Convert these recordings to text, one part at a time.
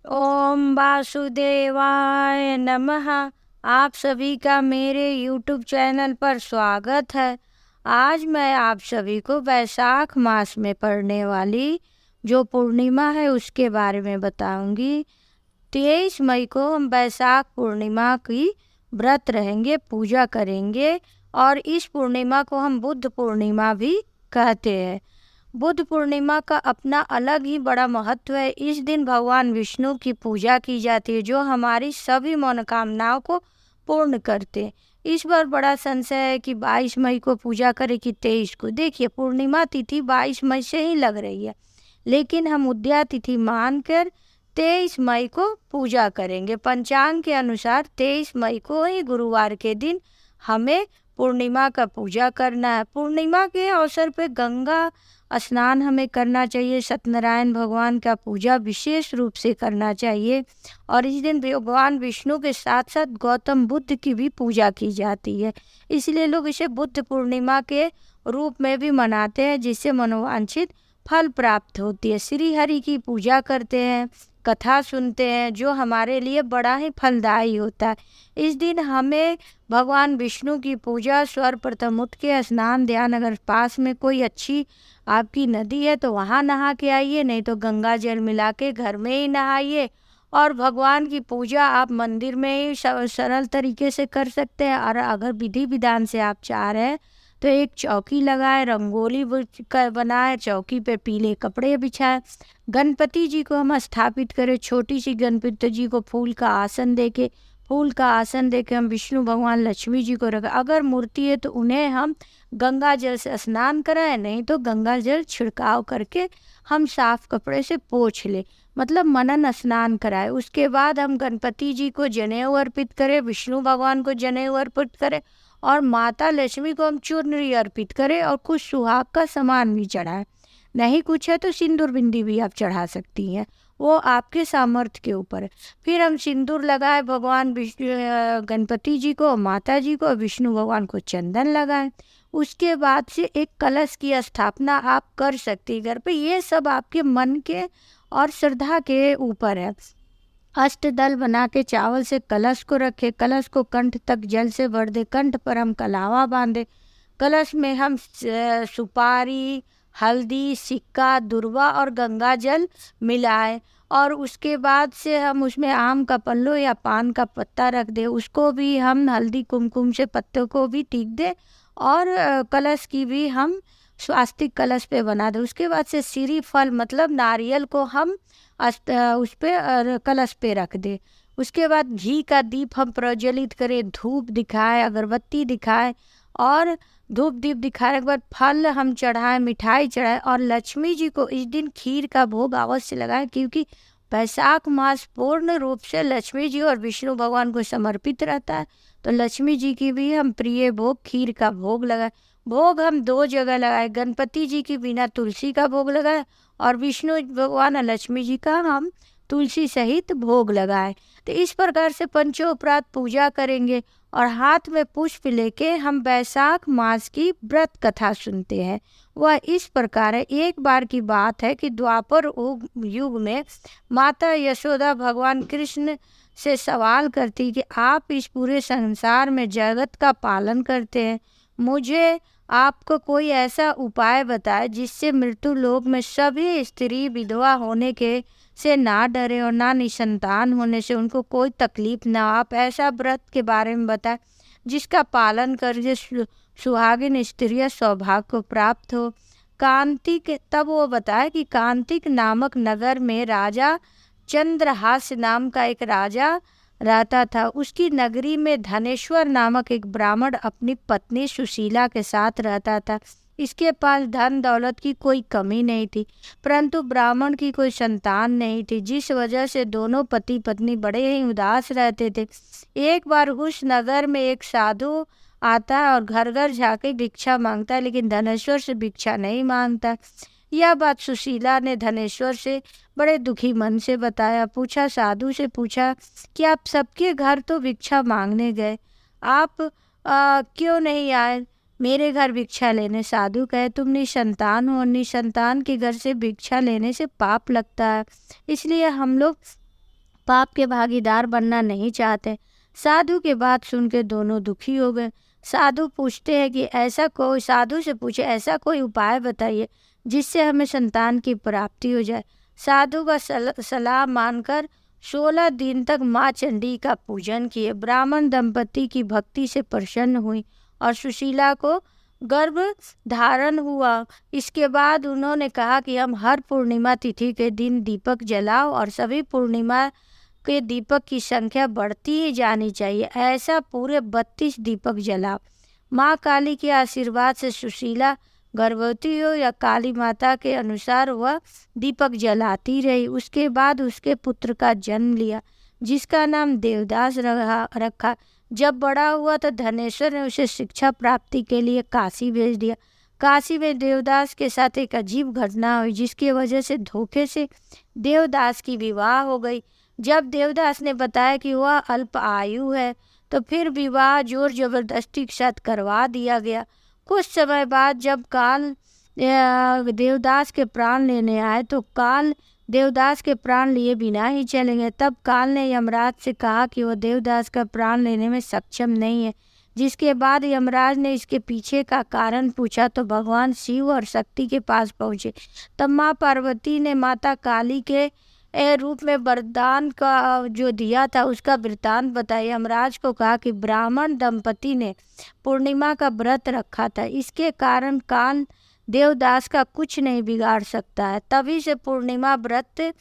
ओम वासुदेवाय नमः। आप सभी का मेरे YouTube चैनल पर स्वागत है। आज मैं आप सभी को वैशाख मास में पड़ने वाली जो पूर्णिमा है उसके बारे में बताऊंगी। 23 मई को हम वैशाख पूर्णिमा की व्रत रहेंगे, पूजा करेंगे और इस पूर्णिमा को हम बुद्ध पूर्णिमा भी कहते हैं। बुद्ध पूर्णिमा का अपना अलग ही बड़ा महत्व है। इस दिन भगवान विष्णु की पूजा की जाती है जो हमारी सभी मनोकामनाओं को पूर्ण करते हैं। इस बार बड़ा संशय है कि 22 मई को पूजा करें कि 23 को। देखिए, पूर्णिमा तिथि 22 मई से ही लग रही है, लेकिन हम उदया तिथि मानकर 23 मई को पूजा करेंगे। पंचांग के अनुसार 23 मई को ही गुरुवार के दिन हमें पूर्णिमा का पूजा करना है। पूर्णिमा के अवसर पे गंगा स्नान हमें करना चाहिए। सत्यनारायण भगवान का पूजा विशेष रूप से करना चाहिए और इस दिन भगवान विष्णु के साथ साथ गौतम बुद्ध की भी पूजा की जाती है। इसलिए लोग इसे बुद्ध पूर्णिमा के रूप में भी मनाते हैं, जिससे मनोवांछित फल प्राप्त होती है। श्री हरि की पूजा करते हैं, कथा सुनते हैं, जो हमारे लिए बड़ा ही फलदायी होता है। इस दिन हमें भगवान विष्णु की पूजा सर्वप्रथम उठ के स्नान ध्यान, अगर पास में कोई अच्छी आपकी नदी है तो वहाँ नहा के आइए, नहीं तो गंगा जल मिला के घर में ही नहाइए। और भगवान की पूजा आप मंदिर में ही सरल तरीके से कर सकते हैं। और अगर विधि विधान से आप चाह रहे हैं तो एक चौकी लगाए, रंगोली बनाए, चौकी पे पीले कपड़े बिछाए, गणपति जी को हम स्थापित करें। छोटी सी गणपति जी को फूल का आसन देके हम विष्णु भगवान लक्ष्मी जी को रखें। अगर मूर्ति है तो उन्हें हम गंगा जल से स्नान कराएं, नहीं तो गंगा जल छिड़काव करके हम साफ कपड़े से पोंछ ले, मतलब मनन स्नान कराए। उसके बाद हम गणपति जी को जनेऊ अर्पित करें, विष्णु भगवान को जनेऊ अर्पित करें और माता लक्ष्मी को हम चुनरी अर्पित करें और कुछ सुहाग का सामान भी चढ़ाएं। नहीं कुछ है तो सिंदूर बिंदी भी आप चढ़ा सकती हैं, वो आपके सामर्थ्य के ऊपर है। फिर हम सिंदूर लगाए भगवान गणपति जी को, माता जी को, विष्णु भगवान को चंदन लगाएं। उसके बाद से एक कलश की स्थापना आप कर सकती घर पे। ये सब आपके मन के और श्रद्धा के ऊपर है। अष्टदल बना के चावल से कलश को रखे, कलश को कंठ तक जल से भर दे, कंठ पर हम कलावा बांधे, कलश में हम सुपारी, हल्दी, सिक्का, दुर्वा और गंगा जल मिलाए और उसके बाद से हम उसमें आम का पल्लो या पान का पत्ता रख दे, उसको भी हम हल्दी कुमकुम से पत्तों को भी टीक दे और कलश की भी हम स्वास्तिक कलश पे बना दे। उसके बाद से श्री फल मतलब नारियल को हम उस पे कलश पे रख दे। उसके बाद घी का दीप हम प्रज्वलित करें, धूप दिखाए, अगरबत्ती दिखाए और धूप दीप दिखाने के बाद फल हम चढ़ाएं, मिठाई चढ़ाएं और लक्ष्मी जी को इस दिन खीर का भोग अवश्य लगाएं, क्योंकि वैशाख मास पूर्ण रूप से लक्ष्मी जी और विष्णु भगवान को समर्पित रहता है। तो लक्ष्मी जी की भी हम प्रिय भोग खीर का भोग लगाएं। भोग हम 2 जगह लगाए, गणपति जी की बिना तुलसी का भोग लगाए और विष्णु भगवान और लक्ष्मी जी का हम तुलसी सहित भोग लगाए। तो इस प्रकार से पंचोपरात पूजा करेंगे और हाथ में पुष्प लेके हम वैशाख मास की व्रत कथा सुनते हैं। वह इस प्रकार है। एक बार की बात है कि द्वापर युग में माता यशोदा भगवान कृष्ण से सवाल करती कि आप इस पूरे संसार में जगत का पालन करते हैं, मुझे आपको कोई ऐसा उपाय बताए जिससे मृत्यु लोक में सभी स्त्री विधवा होने के से ना डरे और ना निसंतान होने से उनको कोई तकलीफ ना। आप ऐसा व्रत के बारे में बताएं जिसका पालन करके सुहागिन स्त्रियां सौभाग्य को प्राप्त हो। कांतिक, तब वो बताए कि कांतिक नामक नगर में राजा चंद्रहास नाम का एक राजा रहता था। उसकी नगरी में धनेश्वर नामक एक ब्राह्मण अपनी पत्नी सुशीला के साथ रहता था। इसके पास धन दौलत की कोई कमी नहीं थी, परंतु ब्राह्मण की कोई संतान नहीं थी, जिस वजह से दोनों पति पत्नी बड़े ही उदास रहते थे। एक बार उस नगर में एक साधु आता है और घर घर जाके भिक्षा मांगता है, लेकिन धनेश्वर से भिक्षा नहीं मांगता। यह बात सुशीला ने धनेश्वर से बड़े दुखी मन से बताया। साधु से पूछा कि आप सबके घर तो भिक्षा मांगने गए, आप क्यों नहीं आए मेरे घर भिक्षा लेने? साधु कहे, तुम निसंतान हो, निसंतान के घर से भिक्षा लेने से पाप लगता है, इसलिए हम लोग पाप के भागीदार बनना नहीं चाहते। साधु की बात सुन के दोनों दुखी हो गए। साधु से पूछे ऐसा कोई उपाय बताइए जिससे हमें संतान की प्राप्ति हो जाए। साधु का सलाह मानकर 16 दिन तक माँ चंडी का पूजन किए। ब्राह्मण दंपति की भक्ति से प्रसन्न हुई और सुशीला को गर्भ धारण हुआ। इसके बाद उन्होंने कहा कि हम हर पूर्णिमा तिथि के दिन दीपक जलाओ और सभी पूर्णिमा के दीपक की संख्या बढ़ती ही जानी चाहिए। ऐसा पूरे 32 दीपक जलाओ। माँ काली के आशीर्वाद से सुशीला गर्भवती हो या काली माता के अनुसार वह दीपक जलाती रही। उसके बाद उसके पुत्र का जन्म लिया जिसका नाम देवदास रखा। जब बड़ा हुआ तो धनेश्वर ने उसे शिक्षा प्राप्ति के लिए काशी भेज दिया। काशी में देवदास के साथ एक अजीब घटना हुई जिसकी वजह से धोखे से देवदास की विवाह हो गई। जब देवदास ने बताया कि वह अल्प आयु है तो फिर विवाह जोर जबरदस्ती के साथ करवा दिया गया। कुछ समय बाद जब काल देवदास के प्राण लेने आए तो काल देवदास के प्राण लिए बिना ही चले गए। तब काल ने यमराज से कहा कि वह देवदास का प्राण लेने में सक्षम नहीं है। जिसके बाद यमराज ने इसके पीछे का कारण पूछा तो भगवान शिव और शक्ति के पास पहुँचे। तब माँ पार्वती ने माता काली के रूप में वरदान का जो दिया था उसका वृत्तांत बताया। यमराज को कहा कि ब्राह्मण दंपति ने पूर्णिमा का व्रत रखा था, इसके कारण काल देवदास का कुछ नहीं बिगाड़ सकता है। तभी से पूर्णिमा व्रत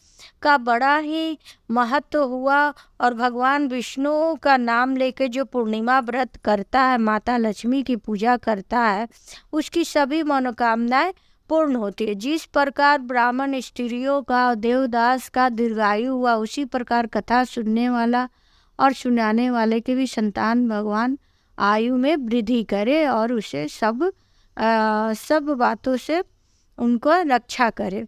का बड़ा ही महत्व हुआ और भगवान विष्णु का नाम लेकर जो पूर्णिमा व्रत करता है, माता लक्ष्मी की पूजा करता है, उसकी सभी मनोकामनाएं पूर्ण होती है। जिस प्रकार ब्राह्मण स्त्रियों का देवदास का दीर्घायु हुआ, उसी प्रकार कथा सुनने वाला और सुनाने वाले के भी संतान भगवान आयु में वृद्धि करे और उसे सब बातों से उनको रक्षा करे।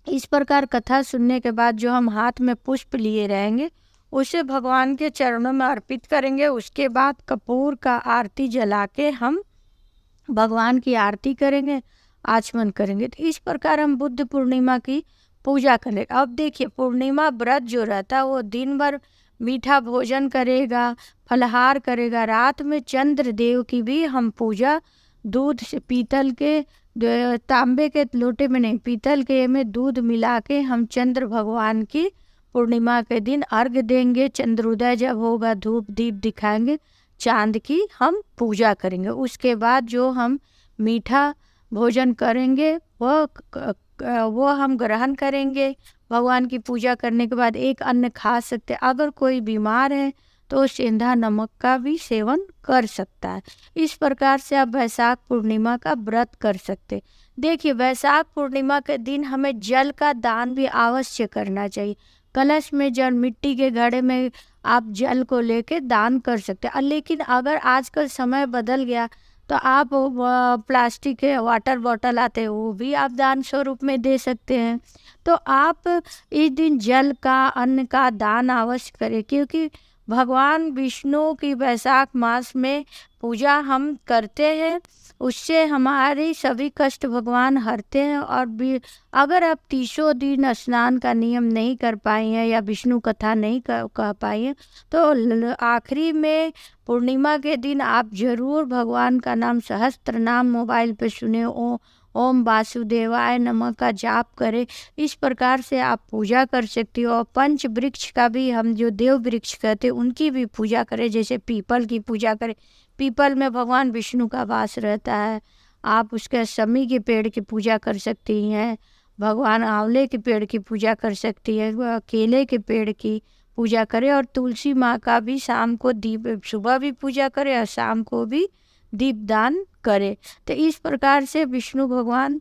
इस प्रकार कथा सुनने के बाद जो हम हाथ में पुष्प लिए रहेंगे उसे भगवान के चरणों में अर्पित करेंगे। उसके बाद कपूर का आरती जला के हम भगवान की आरती करेंगे, आचमन करेंगे। तो इस प्रकार हम बुद्ध पूर्णिमा की पूजा करेंगे। अब देखिए, पूर्णिमा व्रत जो रहता है वो दिन भर मीठा भोजन करेगा, फलाहार करेगा। रात में चंद्र देव की भी हम पूजा दूध से पीतल के तांबे के लोटे में नहीं, पीतल के में दूध मिला के हम चंद्र भगवान की पूर्णिमा के दिन अर्घ देंगे। चंद्रोदय जब होगा धूप दीप दिखाएंगे, चांद की हम पूजा करेंगे। उसके बाद जो हम मीठा भोजन करेंगे वो हम ग्रहण करेंगे। भगवान की पूजा करने के बाद एक अन्न खा सकते। अगर कोई बीमार है तो सेंधा नमक का भी सेवन कर सकता है। इस प्रकार से आप वैशाख पूर्णिमा का व्रत कर सकते। देखिए, वैशाख पूर्णिमा के दिन हमें जल का दान भी अवश्य करना चाहिए। कलश में जल, मिट्टी के घड़े में आप जल को लेके दान कर सकते हैं। लेकिन अगर आजकल समय बदल गया तो आप प्लास्टिक के वाटर बॉटल आते हैं, वो भी आप दान स्वरूप में दे सकते हैं। तो आप इस दिन जल का, अन्न का दान अवश्य करें, क्योंकि भगवान विष्णु की वैशाख मास में पूजा हम करते हैं, उससे हमारी सभी कष्ट भगवान हरते हैं। और भी अगर आप 30 दिन स्नान का नियम नहीं कर पाए हैं या विष्णु कथा नहीं कह पाए हैं तो आखिरी में पूर्णिमा के दिन आप जरूर भगवान का नाम सहस्त्र नाम मोबाइल पे सुने, ओम वासुदेवाय नमः का जाप करें। इस प्रकार से आप पूजा कर सकती हो। और पंच वृक्ष का भी, हम जो देव वृक्ष कहते हैं, उनकी भी पूजा करें। जैसे पीपल की पूजा करें, पीपल में भगवान विष्णु का वास रहता है। आप उसके शमी के पेड़ की पूजा कर सकती हैं, भगवान आंवले के पेड़ की पूजा कर सकती है, केले के पेड़ की पूजा करें। और तुलसी माँ का भी शाम को दीप, सुबह भी पूजा करें और शाम को भी दीपदान करें। तो इस प्रकार से विष्णु भगवान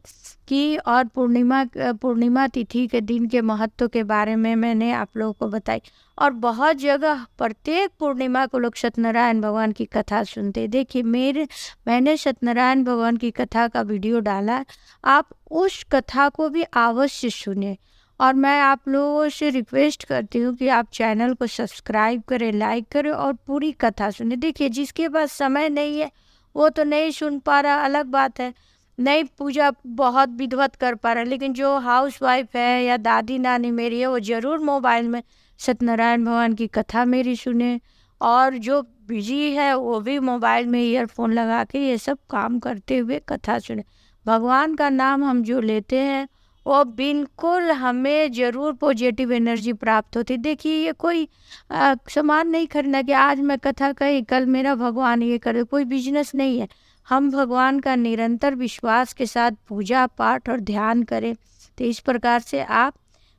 की और पूर्णिमा तिथि के दिन के महत्व के बारे में मैंने आप लोगों को बताई। और बहुत जगह प्रत्येक पूर्णिमा को लोग सत्यनारायण भगवान की कथा सुनते। देखिए, मैंने सत्यनारायण भगवान की कथा का वीडियो डाला, आप उस कथा को भी अवश्य सुने। और मैं आप लोगों से रिक्वेस्ट करती हूँ कि आप चैनल को सब्सक्राइब करें, लाइक करें और पूरी कथा सुने। देखिए, जिसके पास समय नहीं है वो तो नहीं सुन पा रहा, अलग बात है। नहीं पूजा बहुत विधिवत कर पा रहे, लेकिन जो हाउस वाइफ है या दादी नानी मेरी है वो ज़रूर मोबाइल में सत्यनारायण भगवान की कथा मेरी सुने, और जो बिजी है वो भी मोबाइल में ईयरफोन लगा के ये सब काम करते हुए कथा सुने। भगवान का नाम हम जो लेते हैं वो बिल्कुल हमें ज़रूर पॉजिटिव एनर्जी प्राप्त होती। देखिए ये कोई सामान नहीं खरीदना कि आज मैं कथा कही कल मेरा भगवान ये करे, कोई बिजनेस नहीं है। हम भगवान का निरंतर विश्वास के साथ पूजा पाठ और ध्यान करें। तो इस प्रकार से आप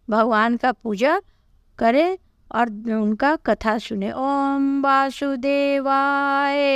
भगवान का पूजा करें और उनका कथा सुने। ओम वासुदेवाय।